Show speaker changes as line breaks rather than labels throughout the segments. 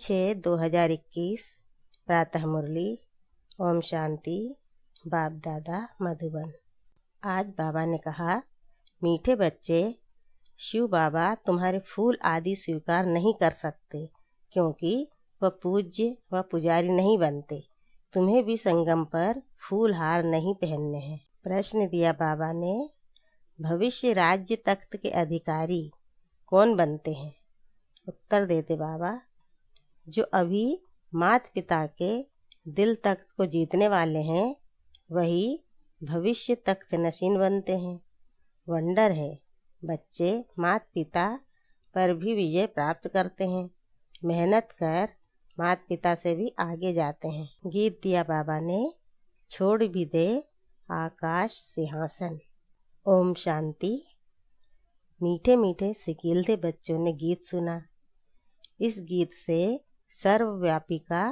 3/6/2021 प्रातः मुरली। ओम शांति। बाप दादा मधुबन। आज बाबा ने कहा, मीठे बच्चे, शिव बाबा तुम्हारे फूल आदि स्वीकार नहीं कर सकते क्योंकि वह पूज्य व पुजारी नहीं बनते। तुम्हें भी संगम पर फूल हार नहीं पहनने हैं। प्रश्न दिया बाबा ने, भविष्य राज्य तख्त के अधिकारी कौन बनते हैं? उत्तर देते बाबा, जो अभी माता पिता के दिल तख्त को जीतने वाले हैं वही भविष्य तख्त नशीन बनते हैं। वंडर है, बच्चे माता पिता पर भी विजय प्राप्त करते हैं। मेहनत कर माता पिता से भी आगे जाते हैं। गीत दिया बाबा ने, छोड़ भी दे आकाश सिंहासन। ओम शांति। मीठे मीठे सिकीलते बच्चों ने गीत सुना। इस गीत से सर्वव्यापी का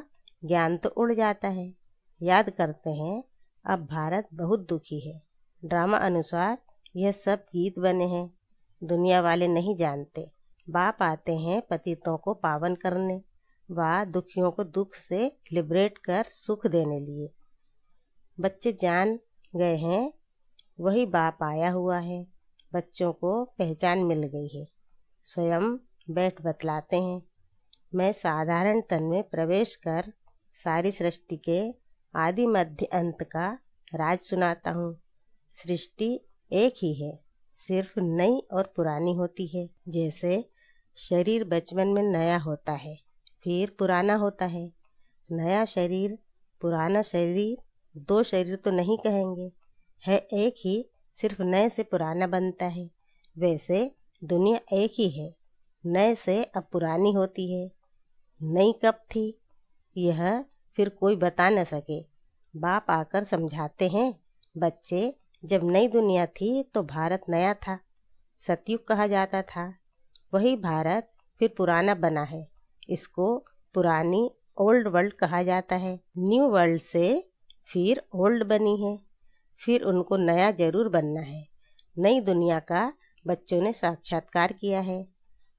ज्ञान तो उड़ जाता है। याद करते हैं, अब भारत बहुत दुखी है। ड्रामा अनुसार यह सब गीत बने हैं। दुनिया वाले नहीं जानते। बाप आते हैं पतितों को पावन करने व दुखियों को दुख से लिबरेट कर सुख देने लिए। बच्चे जान गए हैं वही बाप आया हुआ है। बच्चों को पहचान मिल गई है। स्वयं बैठ बतलाते हैं, मैं साधारण तन में प्रवेश कर सारी सृष्टि के आदि मध्य अंत का राज सुनाता हूँ। सृष्टि एक ही है, सिर्फ नई और पुरानी होती है। जैसे शरीर बचपन में नया होता है, फिर पुराना होता है। नया शरीर पुराना शरीर दो शरीर तो नहीं कहेंगे, है एक ही, सिर्फ नए से पुराना बनता है। वैसे दुनिया एक ही है, नए से अब पुरानी होती है। नई कब थी यह फिर कोई बता न सके। बाप आकर समझाते हैं, बच्चे जब नई दुनिया थी तो भारत नया था, सतयुग कहा जाता था। वही भारत फिर पुराना बना है, इसको पुरानी ओल्ड वर्ल्ड कहा जाता है। न्यू वर्ल्ड से फिर ओल्ड बनी है, फिर उनको नया जरूर बनना है। नई दुनिया का बच्चों ने साक्षात्कार किया है।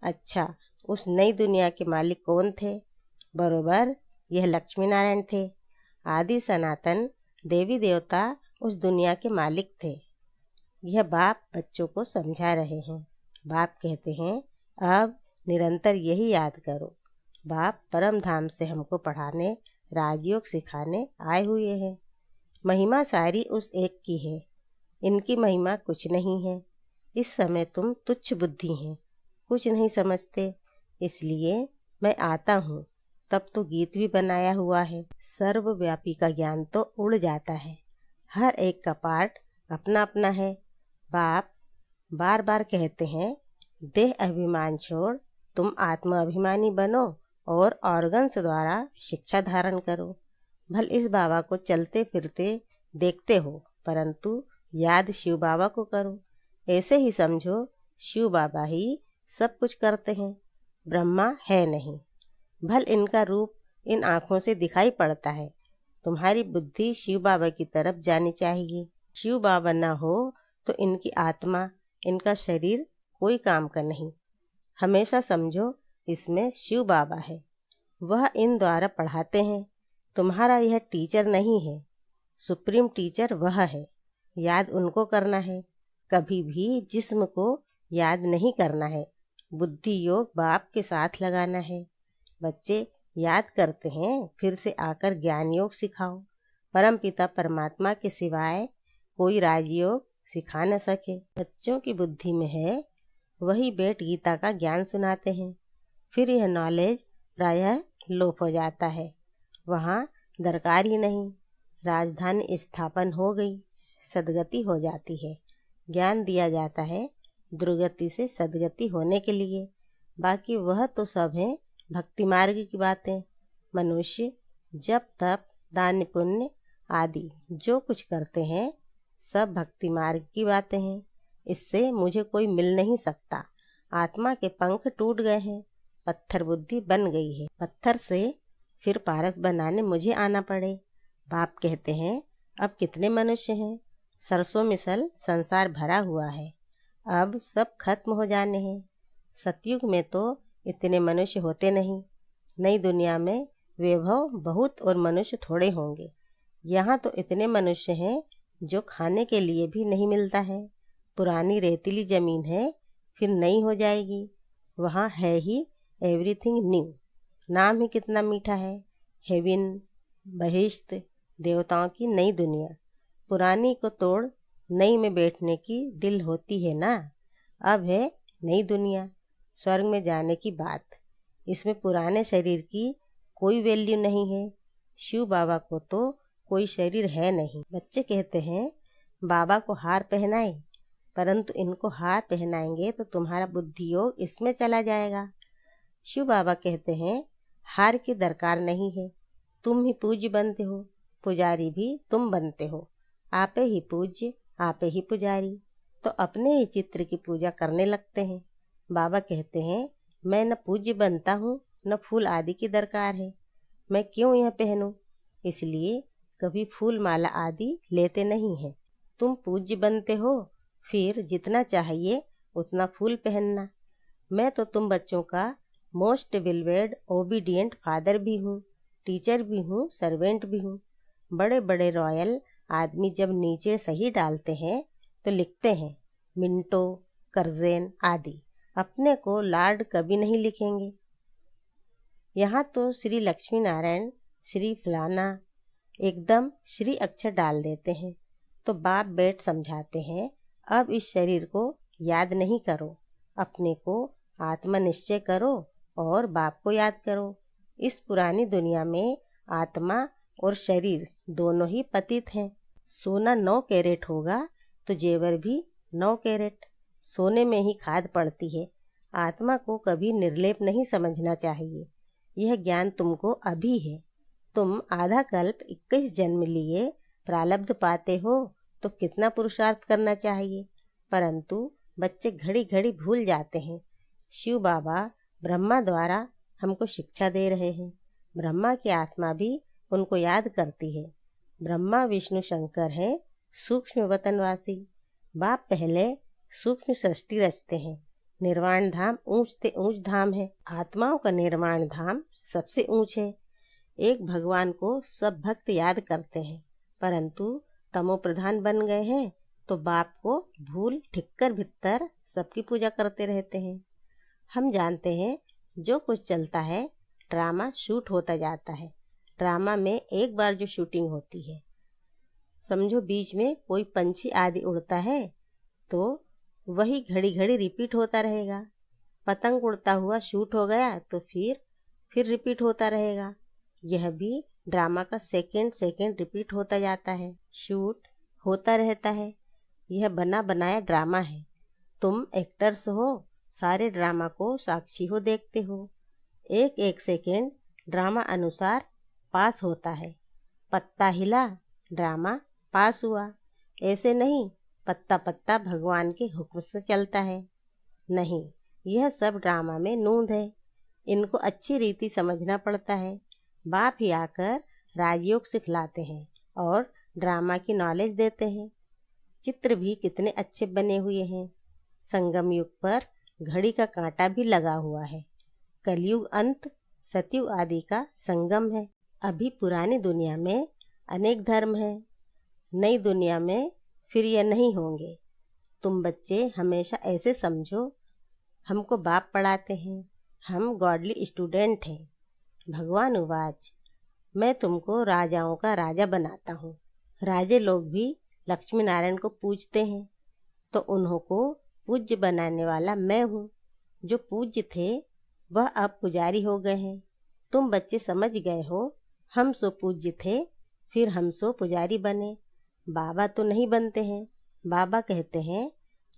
अच्छा, उस नई दुनिया के मालिक कौन थे? बरोबर यह लक्ष्मी नारायण थे। आदि सनातन देवी देवता उस दुनिया के मालिक थे। यह बाप बच्चों को समझा रहे हैं। बाप कहते हैं, अब निरंतर यही याद करो। बाप परम धाम से हमको पढ़ाने, राजयोग सिखाने आए हुए हैं। महिमा सारी उस एक की है, इनकी महिमा कुछ नहीं है। इस समय तुम तुच्छ बुद्धि हैं, कुछ नहीं समझते, इसलिए मैं आता हूँ। तब तो गीत भी बनाया हुआ है। सर्वव्यापी का ज्ञान तो उड़ जाता है। हर एक का पार्ट अपना अपना है। बाप बार बार कहते हैं, देह अभिमान छोड़ तुम आत्मा अभिमानी बनो और ऑर्गन्स द्वारा शिक्षा धारण करो। भल इस बाबा को चलते फिरते देखते हो, परंतु याद शिव बाबा को करो। ऐसे ही समझो शिव बाबा ही सब कुछ करते हैं, ब्रह्मा है नहीं। भल इनका रूप इन आँखों से दिखाई पड़ता है। तुम्हारी बुद्धि शिव बाबा की तरफ जानी चाहिए। शिव बाबा न हो तो इनकी आत्मा, इनका शरीर कोई काम का नहीं। हमेशा समझो इसमें शिव बाबा है, वह इन द्वारा पढ़ाते हैं। तुम्हारा यह टीचर नहीं है, सुप्रीम टीचर वह है। याद उनको करना है, कभी भी जिस्म को याद नहीं करना है। बुद्धि योग बाप के साथ लगाना है। बच्चे याद करते हैं, फिर से आकर ज्ञान योग सिखाओ। परम पिता परमात्मा के सिवाय कोई राजयोग सिखा न सके। बच्चों की बुद्धि में है, वही बैठ गीता का ज्ञान सुनाते हैं। फिर यह नॉलेज प्रायः लोप हो जाता है, वहाँ दरकार ही नहीं। राजधानी स्थापन हो गई, सदगति हो जाती है। ज्ञान दिया जाता है दुर्गति से सदगति होने के लिए। बाकी वह तो सब है भक्ति मार्ग की बातें। मनुष्य जब तप दान पुण्य आदि जो कुछ करते हैं सब भक्ति मार्ग की बातें हैं। इससे मुझे कोई मिल नहीं सकता। आत्मा के पंख टूट गए हैं, पत्थर बुद्धि बन गई है। पत्थर से फिर पारस बनाने मुझे आना पड़े। बाप कहते हैं, अब कितने मनुष्य हैं? सरसों मिसल संसार भरा हुआ है, अब सब खत्म हो जाने हैं। सतयुग में तो इतने मनुष्य होते नहीं, नई दुनिया में वैभव बहुत और मनुष्य थोड़े होंगे। यहाँ तो इतने मनुष्य हैं जो खाने के लिए भी नहीं मिलता है। पुरानी रेतीली ज़मीन है, फिर नई हो जाएगी। वहाँ है ही एवरीथिंग न्यू। नाम ही कितना मीठा है, हेवन, बहिश्त, देवताओं की नई दुनिया। पुरानी को तोड़ नई में बैठने की दिल होती है ना। अब है नई दुनिया, स्वर्ग में जाने की बात। इसमें पुराने शरीर की कोई वैल्यू नहीं है। शिव बाबा को तो कोई शरीर है नहीं। बच्चे कहते हैं बाबा को हार पहनाए, परंतु इनको हार पहनाएंगे तो तुम्हारा बुद्धि योग इसमें चला जाएगा। शिव बाबा कहते हैं हार की दरकार नहीं है, तुम ही पूज्य बनते हो, पुजारी भी तुम बनते हो। आपे ही पूज्य, आपे ही पुजारी। तो अपने ही चित्र की पूजा करने लगते हैं। बाबा कहते हैं मैं न पूज्य बनता हूँ, न फूल आदि की दरकार है। मैं क्यों यह पहनूं? इसलिए कभी फूल माला आदि लेते नहीं हैं। तुम पूज्य बनते हो, फिर जितना चाहिए उतना फूल पहनना। मैं तो तुम बच्चों का मोस्ट बिलवेड ओबीडियंट फादर भी हूँ, टीचर भी हूँ, सर्वेंट भी हूँ। बड़े बड़े रॉयल आदमी जब नीचे सही डालते हैं तो लिखते हैं मिंटो, करजेन आदि। अपने को लॉर्ड कभी नहीं लिखेंगे। यहाँ तो श्री लक्ष्मी नारायण, श्री फलाना, एकदम श्री अक्षर डाल देते हैं। तो बाप बेट समझाते हैं अब इस शरीर को याद नहीं करो, अपने को आत्मा निश्चय करो और बाप को याद करो। इस पुरानी दुनिया में आत्मा और शरीर दोनों ही पतित हैं। सोना 9 कैरेट होगा तो जेवर भी 9 कैरेट। सोने में ही खाद पड़ती है। आत्मा को कभी निर्लेप नहीं समझना चाहिए। यह ज्ञान तुमको अभी है। तुम आधा कल्प 21 जन्म लिए प्रारब्ध पाते हो तो कितना पुरुषार्थ करना चाहिए। परंतु बच्चे घड़ी घड़ी भूल जाते हैं। शिव बाबा ब्रह्मा द्वारा हमको शिक्षा दे रहे हैं। ब्रह्मा की आत्मा भी उनको याद करती है। ब्रह्मा विष्णु शंकर हैं सूक्ष्म वतनवासी। बाप पहले सूक्ष्म सृष्टि रचते हैं। निर्वाण धाम ऊंच से ऊंच धाम है। आत्माओं का निर्वाण धाम सबसे ऊंच है। एक भगवान को सब भक्त याद करते हैं, परंतु तमो प्रधान बन गए हैं तो बाप को भूल ठिक्कर भित्तर सबकी पूजा करते रहते हैं। हम जानते हैं जो कुछ चलता है ड्रामा शूट होता जाता है। ड्रामा में एक बार जो शूटिंग होती है, समझो बीच में कोई पंछी आदि उड़ता है तो वही घड़ी घड़ी रिपीट होता रहेगा। पतंग उड़ता हुआ शूट हो गया तो फिर रिपीट होता रहेगा। यह भी ड्रामा का सेकंड सेकंड रिपीट होता जाता है, शूट होता रहता है। यह बना बनाया ड्रामा है। तुम एक्टर्स हो, सारे ड्रामा को साक्षी हो, देखते हो। एक एक सेकंड ड्रामा अनुसार पास होता है। पत्ता हिला, ड्रामा पास हुआ। ऐसे नहीं पत्ता पत्ता भगवान के हुक्म से चलता है। नहीं, यह सब ड्रामा में नूंद है। इनको अच्छी रीति समझना पड़ता है। बाप ही आकर राजयोग सिखलाते हैं और ड्रामा की नॉलेज देते हैं। चित्र भी कितने अच्छे बने हुए हैं। संगम युग पर घड़ी का कांटा भी लगा हुआ है। कलयुग अंत सतयुग आदि का संगम है। अभी पुरानी दुनिया में अनेक धर्म हैं, नई दुनिया में फिर यह नहीं होंगे। तुम बच्चे हमेशा ऐसे समझो हमको बाप पढ़ाते हैं, हम गॉडली स्टूडेंट हैं। भगवान उवाच, मैं तुमको राजाओं का राजा बनाता हूँ। राजे लोग भी लक्ष्मी नारायण को पूजते हैं, तो उन्हों को पूज्य बनाने वाला मैं हूँ। जो पूज्य थे वह अब पुजारी हो गए हैं। तुम बच्चे समझ गए हो, हम सो पूज्य थे फिर हम सो पुजारी बने। बाबा तो नहीं बनते हैं। बाबा कहते हैं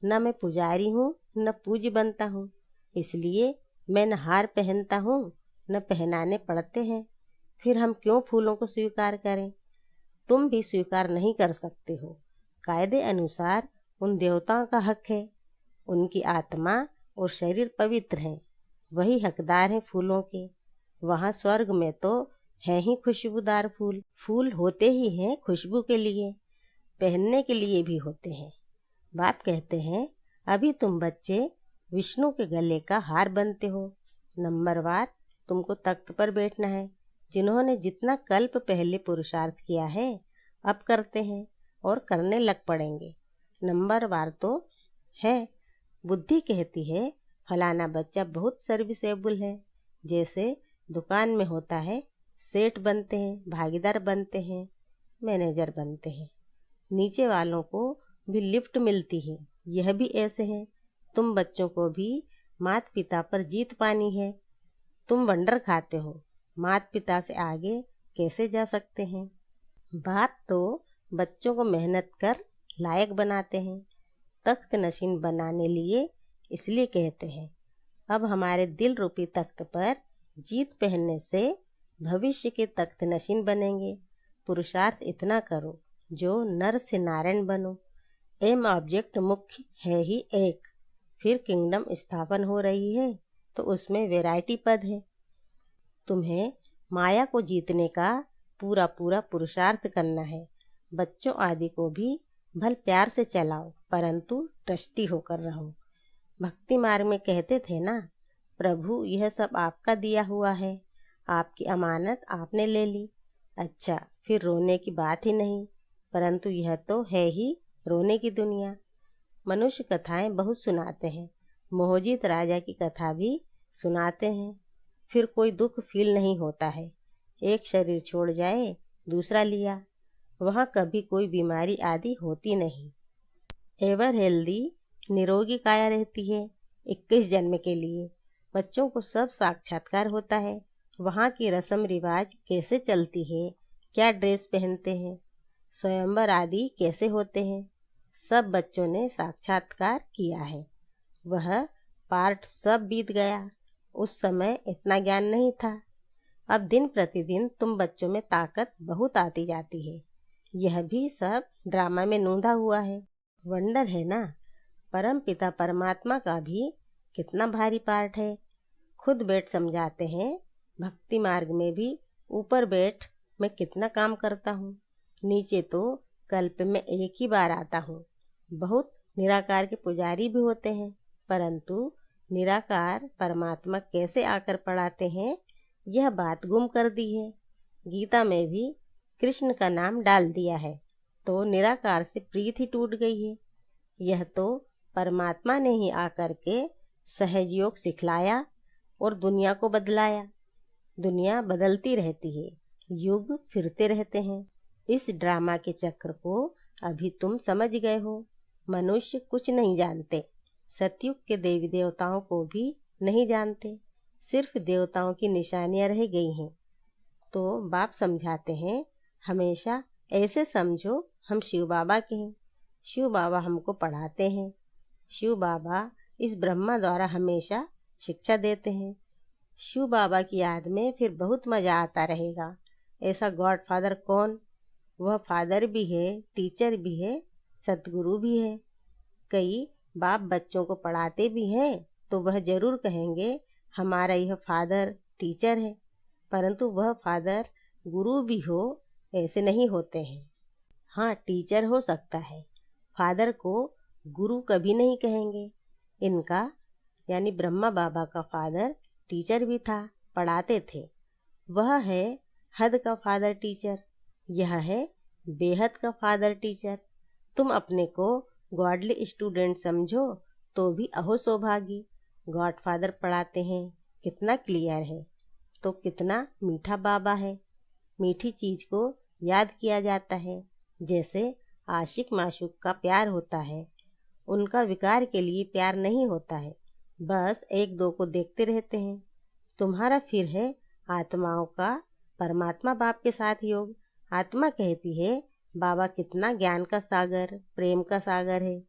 न मैं पुजारी हूँ न पूज्य बनता हूँ, इसलिए मैं न हार पहनता हूँ न पहनाने पड़ते हैं। फिर हम क्यों फूलों को स्वीकार करें? तुम भी स्वीकार नहीं कर सकते हो। कायदे अनुसार उन देवताओं का हक है। उनकी आत्मा और शरीर पवित्र हैं, वही हकदार हैं फूलों के। वहाँ स्वर्ग में तो है ही खुशबूदार फूल। फूल होते ही हैं खुशबू के लिए, पहनने के लिए भी होते हैं। बाप कहते हैं अभी तुम बच्चे विष्णु के गले का हार बनते हो। नंबरवार तुमको तख्त पर बैठना है। जिन्होंने जितना कल्प पहले पुरुषार्थ किया है अब करते हैं और करने लग पड़ेंगे। नंबरवार तो है। बुद्धि कहती है फलाना बच्चा बहुत सर्विसेबल है। जैसे दुकान में होता है, सेठ बनते हैं, भागीदार बनते हैं, मैनेजर बनते हैं, नीचे वालों को भी लिफ्ट मिलती है। यह भी ऐसे है। तुम बच्चों को भी माता पिता पर जीत पानी है। तुम वंडर खाते हो, माता पिता से आगे कैसे जा सकते हैं। बाप तो बच्चों को मेहनत कर लायक बनाते हैं, तख्त नशीन बनाने लिए इसलिए कहते हैं। अब हमारे दिल रूपी तख्त पर जीत पहनने से भविष्य के तख्त नशीन बनेंगे। पुरुषार्थ इतना करो जो नर से नारायण बनो। एम ऑब्जेक्ट मुख्य है ही एक। फिर किंगडम स्थापन हो रही है तो उसमें वैरायटी पद है। तुम्हें माया को जीतने का पूरा पूरा पुरुषार्थ करना है। बच्चों आदि को भी भल प्यार से चलाओ, परंतु ट्रस्टी होकर रहो। भक्ति मार्ग में कहते थे ना, प्रभु यह सब आपका दिया हुआ है, आपकी अमानत आपने ले ली। अच्छा, फिर रोने की बात ही नहीं। परंतु यह तो है ही रोने की दुनिया। मनुष्य कथाएं बहुत सुनाते हैं, मोहजित राजा की कथा भी सुनाते हैं। फिर कोई दुख फील नहीं होता है। एक शरीर छोड़ जाए दूसरा लिया, वहाँ कभी कोई बीमारी आदि होती नहीं। एवर हेल्दी, निरोगी काया रहती है 21 जन्म के लिए। बच्चों को सब साक्षात्कार होता है। वहाँ की रस्म रिवाज कैसे चलती है, क्या ड्रेस पहनते हैं, स्वयंवर आदि कैसे होते हैं, सब बच्चों ने साक्षात्कार किया है। वह पार्ट सब बीत गया। उस समय इतना ज्ञान नहीं था। अब दिन प्रतिदिन तुम बच्चों में ताकत बहुत आती जाती है। यह भी सब ड्रामा में नूंधा हुआ है। वंडर है ना। परम पिता परमात्मा का भी कितना भारी पार्ट है। खुद बैठ समझाते हैं। भक्ति मार्ग में भी ऊपर बैठ मैं कितना काम करता हूँ, नीचे तो कल्प में एक ही बार आता हूँ। बहुत निराकार के पुजारी भी होते हैं, परंतु निराकार परमात्मा कैसे आकर पढ़ाते हैं यह बात गुम कर दी है। गीता में भी कृष्ण का नाम डाल दिया है तो निराकार से प्रीत ही टूट गई है। यह तो परमात्मा ने ही आकर के सहज योग सिखलाया और दुनिया को बदलाया। दुनिया बदलती रहती है, युग फिरते रहते हैं। इस ड्रामा के चक्र को अभी तुम समझ गए हो। मनुष्य कुछ नहीं जानते, सतयुग के देवी देवताओं को भी नहीं जानते, सिर्फ देवताओं की निशानियां रह गई हैं। तो बाप समझाते हैं, हमेशा ऐसे समझो हम शिव बाबा के हैं। शिव बाबा हमको पढ़ाते हैं। शिव बाबा इस ब्रह्मा द्वारा हमेशा शिक्षा देते हैं। शिव बाबा की याद में फिर बहुत मज़ा आता रहेगा। ऐसा गॉड फादर कौन? वह फादर भी है, टीचर भी है, सतगुरु भी है। कई बाप बच्चों को पढ़ाते भी हैं तो वह जरूर कहेंगे हमारा यह फादर टीचर है, परंतु वह फादर गुरु भी हो ऐसे नहीं होते हैं। हाँ, टीचर हो सकता है, फादर को गुरु कभी नहीं कहेंगे। इनका यानी ब्रह्मा बाबा का फादर टीचर भी था, पढ़ाते थे। वह है हद का फादर टीचर, यह है बेहद का फादर टीचर। तुम अपने को गॉडली स्टूडेंट समझो तो भी अहो सौभागी। गॉड फादर पढ़ाते हैं, कितना क्लियर है। तो कितना मीठा बाबा है। मीठी चीज को याद किया जाता है। जैसे आशिक माशूक का प्यार होता है, उनका विकार के लिए प्यार नहीं होता है, बस एक दो को देखते रहते हैं। तुम्हारा फिर है आत्माओं का परमात्मा बाप के साथ योग। आत्मा कहती है बाबा कितना ज्ञान का सागर, प्रेम का सागर है।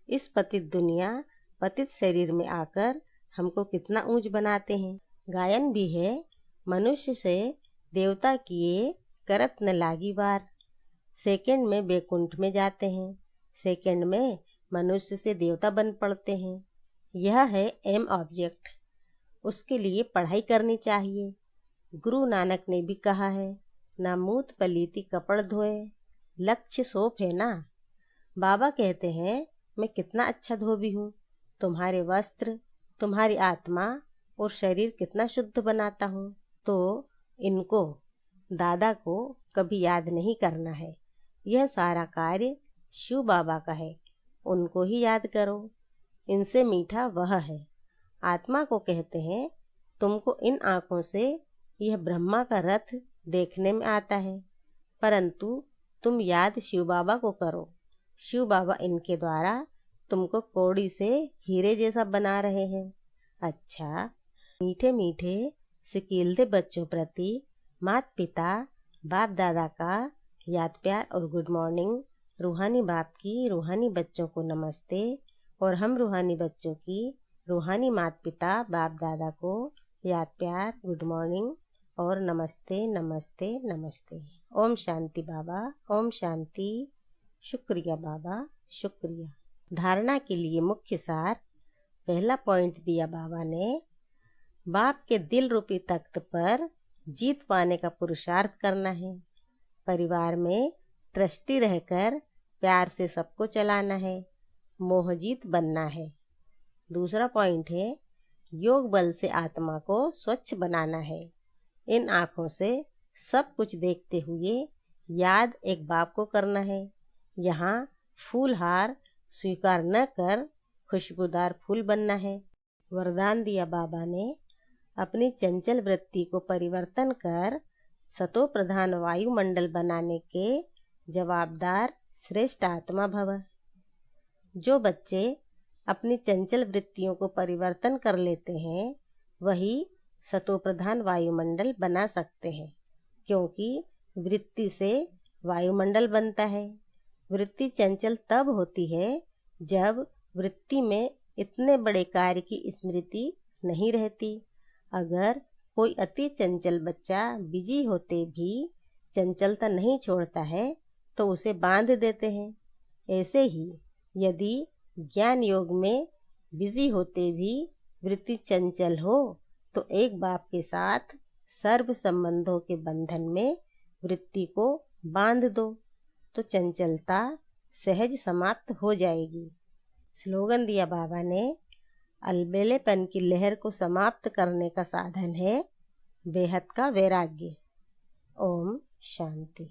इस पतित दुनिया, पतित शरीर में आकर हमको कितना ऊंच बनाते हैं। गायन भी है, मनुष्य से देवता किए करत न लागी बार। सेकंड में बैकुंठ में जाते हैं, सेकंड में मनुष्य से देवता बन पड़ते हैं। यह है एम ऑब्जेक्ट। उसके लिए पढ़ाई करनी चाहिए। गुरु नानक ने भी कहा है, ना मूत पलीती कपड़ धोए, लक्ष्य सोप है ना। बाबा कहते हैं मैं कितना अच्छा धोबी हूँ। तुम्हारे वस्त्र, तुम्हारी आत्मा और शरीर कितना शुद्ध बनाता हूँ, तो इनको, दादा को कभी याद नहीं करना है। यह सारा कार्य शिव बाबा का है, उनको ही याद करो। इनसे मीठा वह है। आत्मा को कहते हैं, तुमको इन आँखों से यह ब्रह्मा का रथ देखने में आता है, परंतु तुम याद शिव बाबा को करो। शिव बाबा इनके द्वारा तुमको कौड़ी से हीरे जैसा बना रहे हैं। अच्छा, मीठे मीठे सिकीलते बच्चों प्रति माता पिता बाप दादा का याद प्यार और गुड मॉर्निंग। रूहानी बाप की रूहानी बच्चों को नमस्ते, और हम रूहानी बच्चों की रूहानी माता पिता बाप दादा को याद प्यार, गुड मॉर्निंग और नमस्ते नमस्ते नमस्ते। ओम शांति बाबा, ओम शांति। शुक्रिया बाबा, शुक्रिया। धारणा के लिए मुख्य सार। पहला पॉइंट दिया बाबा ने, बाप के दिल रूपी तख्त पर जीत पाने का पुरुषार्थ करना है। परिवार में ट्रस्टी रहकर प्यार से सबको चलाना है, मोहजीत बनना है। दूसरा पॉइंट है, योग बल से आत्मा को स्वच्छ बनाना है। इन आँखों से सब कुछ देखते हुए याद एक बाप को करना है। यहाँ फूल हार स्वीकार न कर खुशबूदार फूल बनना है। वरदान दिया बाबा ने, अपनी चंचल वृत्ति को परिवर्तन कर सतो प्रधान वायुमंडल बनाने के जवाबदार श्रेष्ठ आत्मा भव। जो बच्चे अपनी चंचल वृत्तियों को परिवर्तन कर लेते हैं, वही सतो प्रधान वायुमंडल बना सकते हैं, क्योंकि वृत्ति से वायुमंडल बनता है। वृत्ति चंचल तब होती है जब वृत्ति में इतने बड़े कार्य की स्मृति नहीं रहती। अगर कोई अति चंचल बच्चा बिजी होते भी चंचलता नहीं छोड़ता है, तो उसे बांध देते हैं। ऐसे ही यदि ज्ञान योग में बिजी होते भी वृत्ति चंचल हो, तो एक बाप के साथ सर्व संबंधों के बंधन में वृत्ति को बांध दो, तो चंचलता सहज समाप्त हो जाएगी। स्लोगन दिया बाबा ने, अलबेलेपन की लहर को समाप्त करने का साधन है बेहद का वैराग्य। ओम शांति।